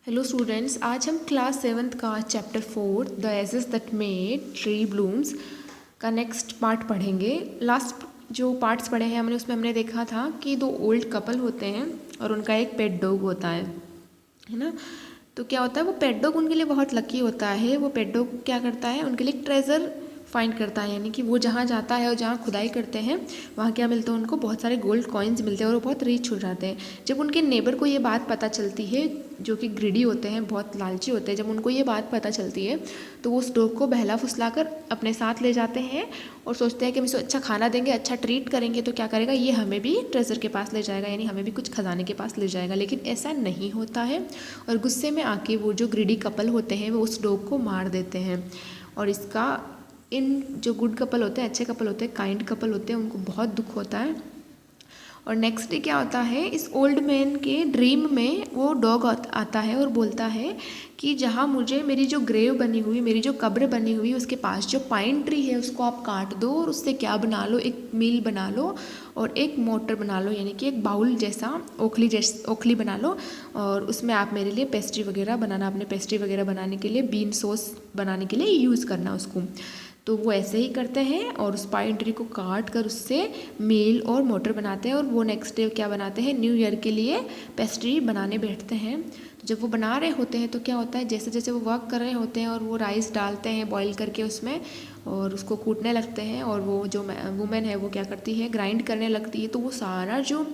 Hello students, आज हम class 7th का chapter 4 the ashes that made tree blooms का नेक्स्ट पार्ट पढ़ेंगे। लास्ट जो पार्ट्स पढ़े हैं उसमें हमने देखा था कि दो ओल्ड कपल होते हैं और उनका एक पेट डॉग होता है ना। तो क्या होता है, वो पेट डॉग उनके लिए बहुत लकी होता है। वो पेट डॉग क्या करता है, उनके लिए ट्रेजर फाइंड करता है, यानी कि वो जहाँ जाता है और जहाँ खुदाई करते हैं वहाँ क्या मिलता है, उनको बहुत सारे गोल्ड कॉइन्स मिलते हैं और वो बहुत रिच हो जाते हैं। जब उनके नेबर को ये बात पता चलती है, जो कि ग्रीडी होते हैं, बहुत लालची होते हैं, जब उनको ये बात पता चलती है तो वो उस डॉग को बहला फुसलाकर अपने साथ ले जाते हैं और सोचते हैं कि हम इसे अच्छा खाना देंगे, अच्छा ट्रीट करेंगे तो क्या करेगा, ये हमें भी ट्रेजर के पास ले जाएगा, यानी हमें भी कुछ खजाने के पास ले जाएगा। लेकिन ऐसा नहीं होता है और गुस्से में आके वो जो ग्रीडी कपल होते हैं वो उस डॉग को मार देते हैं। और इसका इन जो गुड कपल होते हैं, अच्छे कपल होते हैं, काइंड कपल होते हैं, उनको बहुत दुख होता है। और नेक्स्ट डे क्या होता है, इस ओल्ड मैन के ड्रीम में वो डॉग आता है और बोलता है कि जहाँ मुझे मेरी जो ग्रेव बनी हुई, मेरी जो कब्र बनी हुई, उसके पास जो पाइन ट्री है उसको आप काट दो और उससे क्या बना लो, एक मील बना लो और एक मोटर बना लो, यानी कि एक बाउल जैसा ओखली बना लो और उसमें आप मेरे लिए पेस्ट्री वगैरह बनाना, अपने पेस्ट्री वगैरह बनाने के लिए, बीन सॉस बनाने के लिए यूज़ करना उसको। तो वो ऐसे ही करते हैं और उस पाइन ट्री को काट कर उससे मील और मोटर बनाते हैं और वो नेक्स्ट डे क्या बनाते हैं, न्यू ईयर के लिए पेस्ट्री बनाने बैठते हैं। तो जब वो बना रहे होते हैं तो क्या होता है, जैसे जैसे वो वर्क कर रहे होते हैं और वो राइस डालते हैं बॉईल करके उसमें और उसको कूटने लगते हैं और वो जो वुमेन है वो क्या करती है, ग्राइंड करने लगती है। तो वो सारा जो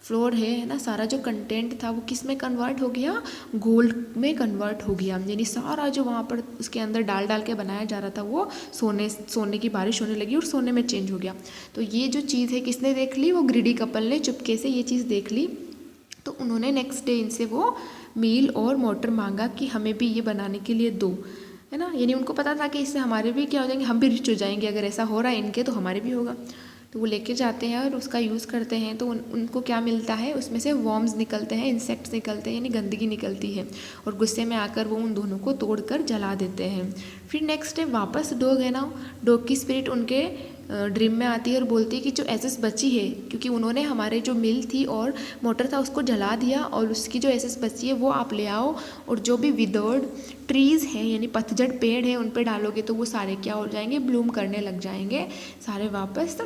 फ्लोर है ना, सारा जो कंटेंट था वो किस में कन्वर्ट हो गया, गोल्ड में कन्वर्ट हो गया, यानी सारा जो वहाँ पर उसके अंदर डाल डाल के बनाया जा रहा था वो सोने की बारिश होने लगी और सोने में चेंज हो गया। तो ये जो चीज़ है किसने देख ली, वो ग्रीडी कपल ने चुपके से ये चीज़ देख ली। तो उन्होंने नेक्स्ट डे इनसे वो मील और मोटर मांगा कि हमें भी ये बनाने के लिए दो, है ना। यानी उनको पता था कि इससे हमारे भी क्या हो जाएंगे, हम भी रिच हो जाएंगे, अगर ऐसा हो रहा है इनके तो हमारे भी होगा। तो वो लेके जाते हैं और उसका यूज़ करते हैं। तो उनको क्या मिलता है, उसमें से वॉर्म्स निकलते हैं, इंसेक्ट्स निकलते हैं, यानी गंदगी निकलती है और गुस्से में आकर वो उन दोनों को तोड़कर जला देते हैं। फिर नेक्स्ट डे वापस डॉग है ना, डॉग की स्पिरिट उनके ड्रीम में आती है और बोलती है कि जो एसेस बची है, क्योंकि उन्होंने हमारे जो मिल थी और मोटर था उसको जला दिया और उसकी जो एसेस बची है वो आप ले आओ और जो भी विदर्ड ट्रीज़ हैं, यानी पतझड़ पेड़ है, उन पर डालोगे तो वो सारे क्या हो जाएंगे, ब्लूम करने लग जाएंगे, सारे वापस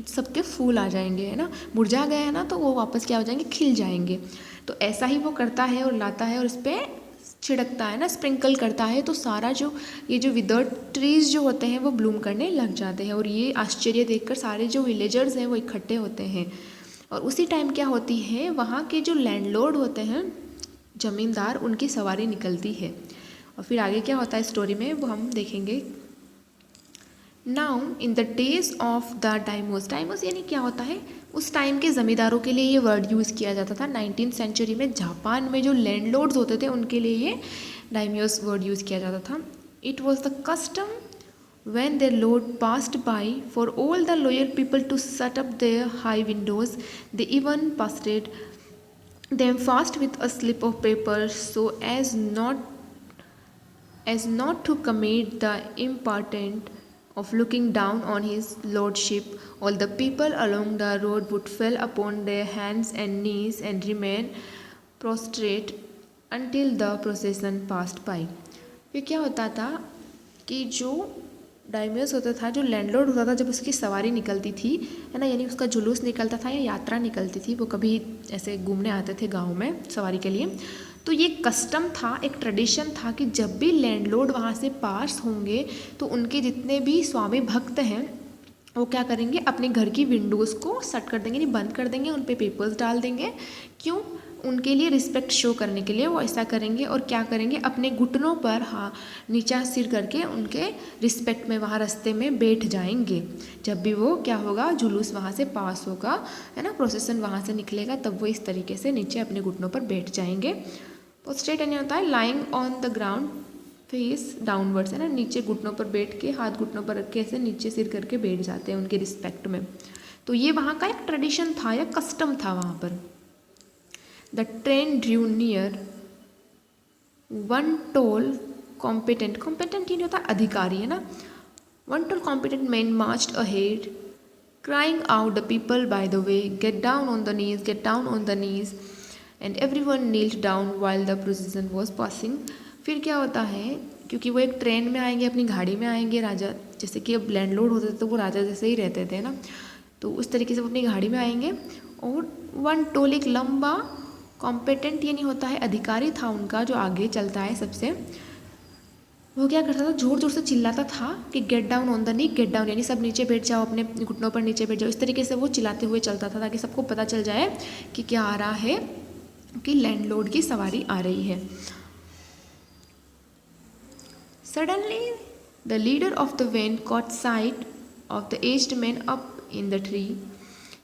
सबके फूल आ जाएंगे, है ना। मुरझा गए हैं ना तो वो वापस क्या हो जाएंगे, खिल जाएंगे। तो ऐसा ही वो करता है और लाता है और उस पर छिड़कता है ना, स्प्रिंकल करता है, तो सारा जो ये जो विदर्ड ट्रीज़ जो होते हैं वो ब्लूम करने लग जाते हैं। और ये आश्चर्य देखकर सारे जो विलेजर्स हैं वो इकट्ठे होते हैं। और उसी टाइम क्या होती है, वहाँ के जो लैंडलॉर्ड होते हैं, ज़मींदार, उनकी सवारी निकलती है। और फिर आगे क्या होता है स्टोरी में वो हम देखेंगे। Now in the days of the daimyos, daimyos यानी क्या होता है, उस टाइम के ज़मींदारों के लिए ये वर्ड यूज़ किया जाता था। 19th सेंचुरी में जापान में जो लैंडलॉर्ड्स होते थे उनके लिए ये डाइमोस वर्ड यूज़ किया जाता था। It was the custom when their lord passed by for all the loyal people to shut up their high windows. They even pasted them fast with a slip of paper so as not to commit the impertinent of looking down on his lordship. All the people along the road would fall upon their hands and knees and remain prostrate until the procession passed by. फिर क्या होता था कि जो डाइमियस होता था, जो landlord होता था, जब उसकी सवारी निकलती थी, है ना, यानी उसका जुलूस निकलता था या यात्रा निकलती थी, वो कभी ऐसे घूमने आते थे गाँव में सवारी के लिए, तो ये कस्टम था, एक ट्रेडिशन था कि जब भी लैंडलॉर्ड वहाँ से पास होंगे तो उनके जितने भी स्वामी भक्त हैं वो क्या करेंगे, अपने घर की विंडोज़ को शट कर देंगे, यानी बंद कर देंगे, उन पे पेपर्स डाल देंगे। क्यों, उनके लिए रिस्पेक्ट शो करने के लिए वो ऐसा करेंगे। और क्या करेंगे, अपने घुटनों पर नीचा सिर करके उनके रिस्पेक्ट में वहाँ रास्ते में बैठ जाएंगे। जब भी वो क्या होगा, जुलूस वहाँ से पास होगा, है ना, प्रोसेसन वहाँ से निकलेगा, तब वो इस तरीके से नीचे अपने घुटनों पर बैठ जाएंगे। पोस्ट्रेट यानी होता है lying on the ground face downwards, है ना, नीचे घुटनों पर बैठ के, हाथ घुटनों पर रख के ऐसे नीचे सिर करके बैठ जाते हैं उनके रिस्पेक्ट में। तो ये वहाँ का एक ट्रेडिशन था या कस्टम था वहाँ पर। The train Drew near, one toll competent ये नहीं होता अधिकारी, है ना, one toll competent man marched ahead crying out the people by the way, get down on the knees, get down on the knees. and everyone knelt down while the procession was passing. फिर क्या होता है, क्योंकि वो एक train में आएंगे, अपनी गाड़ी में आएंगे, राजा जैसे कि अब लैंडलॉर्ड होते थे तो वो राजा जैसे ही रहते थे ना, तो उस तरीके से वो अपनी गाड़ी में आएंगे। और वन टोल, एक लंबा कॉम्पिटेंट यानी होता है अधिकारी था उनका जो आगे चलता है सबसे, वो क्या करता था, जोर जोर से चिल्लाता था कि gate down on the knee, get down यानी सब नीचे बैठ जाओ, अपने घुटनों पर नीचे बैठ जाओ। इस तरीके से वो चिल्लाते हुए चलता था ताकि सबको पता चल जाए कि क्या आ रहा है, कि लैंडलॉर्ड की सवारी आ रही है। Suddenly the leader of the van caught sight of the aged man up in the tree.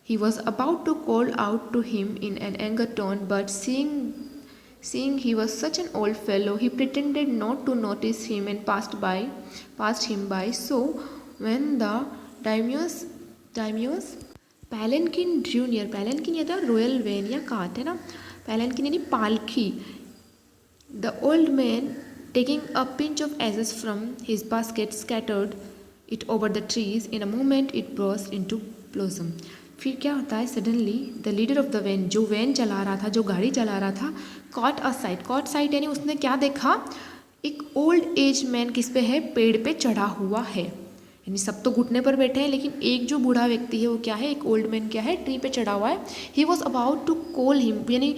He was about to call out to him in an anger tone, but seeing he was such an old fellow, he pretended not to notice him and passed him by. So when the daimyo's palanquin drew near, palanquin या था royal van या cart है ना, palanquin यानी पालकी, the old man taking a pinch of ashes from his basket scattered it over the trees. In a moment it burst into blossom. फिर क्या होता है, suddenly the leader of the van, जो van चला रहा था, जो गाड़ी चला रहा था, caught a sight, caught sight यानी उसने क्या देखा, एक ओल्ड एज मैन किस पे है, पेड़ पे चढ़ा हुआ है। यानी सब तो घुटने पर बैठे हैं, लेकिन एक जो बूढ़ा व्यक्ति है वो क्या है, एक ओल्ड मैन क्या है, ट्री पे चढ़ा हुआ है। He was about to call him, यानी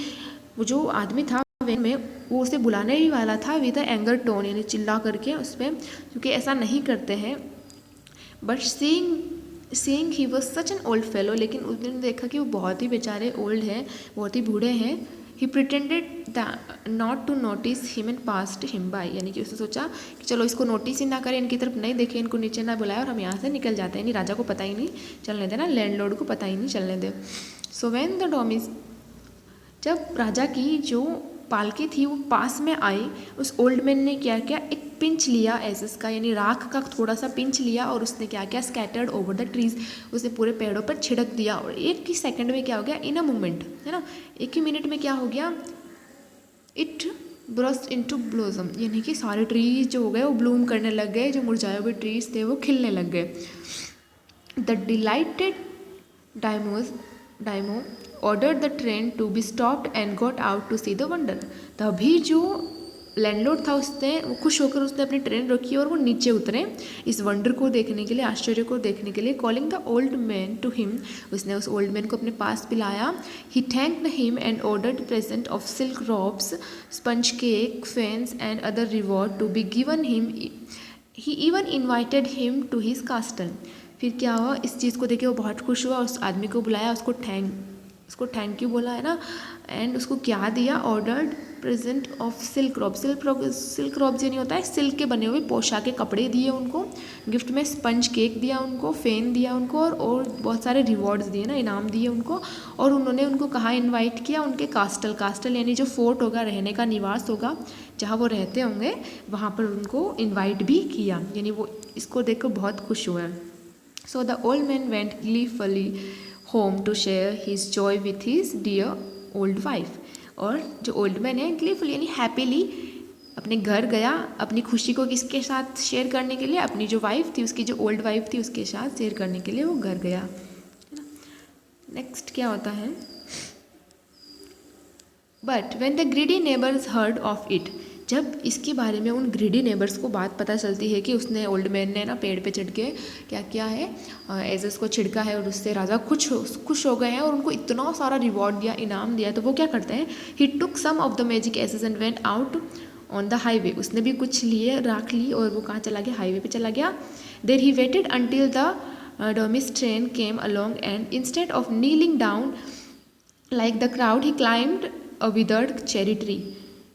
वो जो आदमी था वैन में, वो उसे बुलाने ही वाला था विद अ एंगर टोन, यानी चिल्ला करके उस पर, क्योंकि ऐसा नहीं करते हैं। But seeing he was such an old fellow, लेकिन उसने देखा कि वो बहुत ही बेचारे ओल्ड हैं, बहुत ही बूढ़े हैं। He pretended not to notice him and passed him by, यानी कि उसने सोचा कि चलो इसको नोटिस ही ना करें, इनकी तरफ नहीं देखें, इनको नीचे ना बुलाए और हम यहाँ से निकल जाते हैं। नहीं, राजा को पता ही नहीं चलने देना, लैंडलॉर्ड को पता ही नहीं चलने दे। सो व्हेन द डोमिस, जब राजा की जो पालकी थी वो पास में आई, उस ओल्ड मैन ने क्या किया, एक पिंच लिया एसेस का, यानी राख का थोड़ा सा पिंच लिया, और उसने क्या किया, स्कैटर्ड ओवर द ट्रीज, उसने पूरे पेड़ों पर छिड़क दिया। और एक ही सेकंड में क्या हो गया, इन अ मोमेंट, है ना, एक ही मिनट में क्या हो गया, इट ब्रस्ट इनटू ब्लॉसम, यानी कि सारे ट्रीज जो हो गए वो ब्लूम करने लग गए, जो मुरझाए हुए ट्रीज थे वो खिलने लग गए। The delighted daimyo order the train to be stopped and got out to see the wonder. तभी जो लैंडलॉर्ड था उसने, वो खुश होकर उसने अपनी ट्रेन रोकी और वो नीचे उतरे इस वंडर को देखने के लिए, आश्चर्य को देखने के लिए। Calling the old man to him, उसने उस ओल्ड मैन को अपने पास बुलाया। He thanked him and ordered present of silk robes, sponge cake, fans and other reward to be given him. He even invited him to his castle. फिर क्या हुआ, इस चीज़ को देखे वो बहुत खुश हुआ, उस आदमी को बुलाया, उसको थैंक यू बोला, है ना, एंड उसको क्या दिया, ordered present of silk robe, silk robe यानी होता है सिल्क के बने हुए पोशाक के कपड़े दिए उनको गिफ्ट में, स्पंज केक दिया उनको, फैन दिया उनको, और बहुत सारे रिवॉर्ड्स दिए ना, इनाम दिए उनको। और उन्होंने उनको कहाँ इनवाइट किया, उनके कास्टल यानी जो फोर्ट होगा, रहने का निवास होगा जहाँ वो रहते होंगे, वहाँ पर उनको इन्वाइट भी किया, यानी वो इसको देखकर बहुत खुश हुआ। So the old man went gleefully home to share his joy with his dear old wife. और जो ओल्ड मैन है ग्लीफुली यानी हैप्पीली अपने घर गया, अपनी खुशी को किसके साथ शेयर करने के लिए, अपनी जो वाइफ थी, उसकी जो ओल्ड वाइफ थी उसके साथ शेयर करने के लिए वो घर गया, है ना। नेक्स्ट क्या होता है, but when the greedy neighbours heard of it, जब इसके बारे में उन ग्रीडी नेबर्स को बात पता चलती है कि उसने, ओल्ड मैन ने ना पेड़ पे चढ़ के क्या किया है, एजेस को छिड़का है, और उससे राजा खुश हो गए हैं और उनको इतना सारा रिवॉर्ड दिया, इनाम दिया। तो वो क्या करते हैं, he took some of the magic ashes and went out on the highway, उसने भी कुछ लिए, राख ली, और वो कहाँ चला गया, हाईवे पे चला गया। There he waited until the daimyo's train came along and instead of kneeling down like the crowd he climbed a withered cherry tree,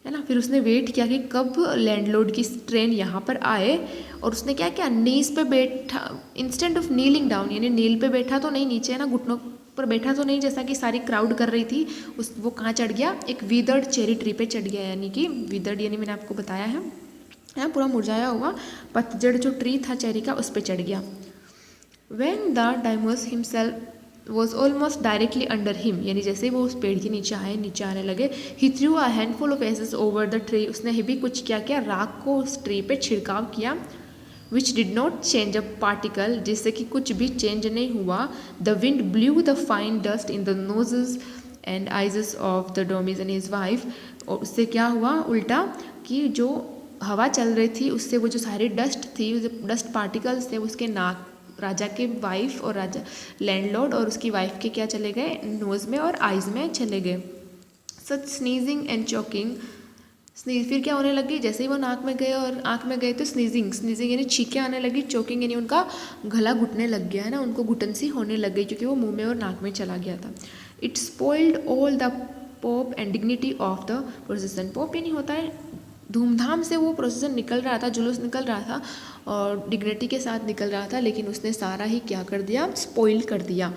है ना। फिर उसने वेट किया कि कब लैंडलॉर्ड की ट्रेन यहाँ पर आए, और उसने क्या किया, नीज पे बैठा, इंस्टेंट ऑफ नीलिंग डाउन यानी नील पे बैठा तो नहीं, नीचे है ना, घुटनों पर बैठा तो नहीं, जैसा कि सारी क्राउड कर रही थी, वो कहाँ चढ़ गया, एक विदर्ड चेरी ट्री पे चढ़ गया, यानी कि विदर्ड यानी मैंने आपको बताया है पूरा मुरझाया हुआ पतझड़ जो ट्री था चेरी का, उस पर चढ़ गया। When the daimyo himself was almost directly under him, यानी जैसे वो उस पेड़ के नीचे आने लगे, he threw a handful of ashes over the tree, उसने भी कुछ क्या किया, राख को उस ट्री पे छिड़काव किया। Which did not change a particle, जिससे कि कुछ भी चेंज नहीं हुआ। The wind blew the fine dust in the noses and eyes of the daimyo and his wife. और उससे क्या हुआ उल्टा कि जो हवा चल रही थी उससे वो जो सारी डस्ट थी, डस्ट पार्टिकल्स थे उसके नाक, राजा के वाइफ और राजा लैंडलॉर्ड और उसकी वाइफ के क्या चले गए, नोज़ में और आइज़ में चले गए। सच स्नीजिंग एंड चॉकिंग, स्नीज फिर क्या होने लगी, जैसे ही वो नाक में गए और आँख में गए तो स्नीजिंग यानी छींकें आने लगी, चोकिंग यानी उनका गला घुटने लग गया है ना, उनको घुटन सी होने लग गई क्योंकि वो मुंह में और नाक में चला गया था। It spoiled all the pope and dignity of the प्रोसेसन। Pope यानी होता है धूमधाम से वो प्रोसेसन निकल रहा था, जुलूस निकल रहा था और डिग्निटी के साथ निकल रहा था, लेकिन उसने सारा ही क्या कर दिया, स्पॉइल कर दिया,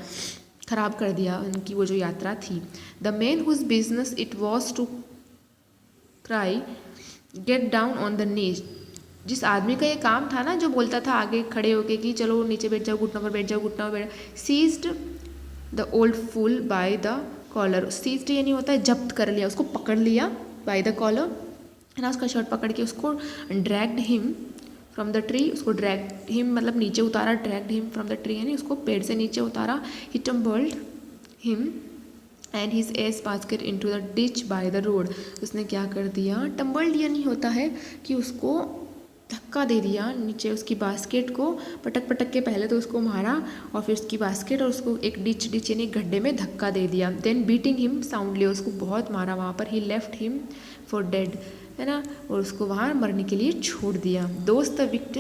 खराब कर दिया उनकी वो जो यात्रा थी। The man whose business it was to cry get down on the knees, जिस आदमी का ये काम था ना, जो बोलता था आगे खड़े होके कि चलो नीचे बैठ जाओ, घुटनों पर बैठ जाओ, घुटनों पर बैठ, seized the old fool by the collar. Seized यानी होता है जब्त कर लिया, उसको पकड़ लिया, बाय द कॉलर है ना, उसका शर्ट पकड़ के उसको dragged him from the tree, उसको ड्रैग हिम मतलब नीचे उतारा, dragged him from the tree यानी उसको पेड़ से नीचे उतारा। He tumbled him and his ash basket into the ditch by the road. उसने क्या कर दिया, टम्बल्ड यानी होता है कि उसको धक्का दे दिया नीचे, उसकी बास्केट को पटक पटक के पहले तो उसको मारा और फिर उसकी बास्केट और उसको एक डिच यानी गड्ढे में धक्का दे दिया। देन बीटिंग हिम साउंडली, उसको बहुत मारा वहाँ पर। ही लेफ्ट हिम फॉर डेड है ना, और उसको वहाँ मरने के लिए छोड़ दिया। दोस्त the wicked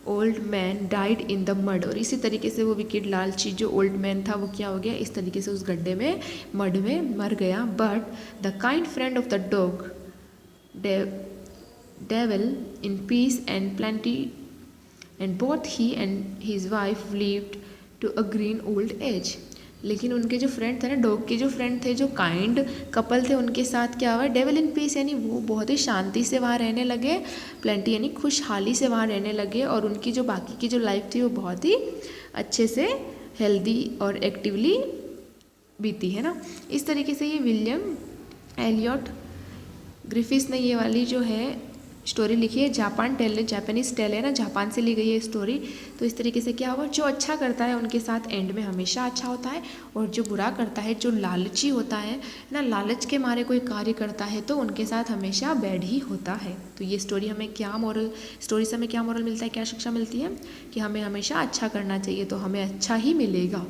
old man died in the mud, और इसी तरीके से वो विकेट लालची जो ओल्ड मैन था वो क्या हो गया, इस तरीके से उस गड्ढे में मड में मर गया। But the kind friend of the dog devil in peace and plenty, and both he and his wife lived to a green old age। लेकिन उनके जो फ्रेंड थे ना, डॉग के जो फ्रेंड थे, जो काइंड कपल थे, उनके साथ क्या हुआ, डेविल इन पीस यानी वो बहुत ही शांति से वहाँ रहने लगे, प्लेंटी यानी खुशहाली से वहाँ रहने लगे, और उनकी जो बाकी की जो लाइफ थी वो बहुत ही अच्छे से हेल्दी और एक्टिवली बीती है ना। इस तरीके से ये विलियम एलियट ग्रिफिथ्स ने ये वाली जो है स्टोरी लिखी है। जापानीज टेल है ना, जापान से ली गई है स्टोरी। तो इस तरीके से क्या हुआ, जो अच्छा करता है उनके साथ एंड में हमेशा अच्छा होता है, और जो बुरा करता है, जो लालची होता है ना, लालच के मारे कोई कार्य करता है तो उनके साथ हमेशा बैड ही होता है। तो ये स्टोरी हमें क्या मॉरल, स्टोरी से हमें क्या मॉरल मिलता है, क्या शिक्षा मिलती है कि हमें हमेशा अच्छा करना चाहिए, तो हमें अच्छा ही मिलेगा।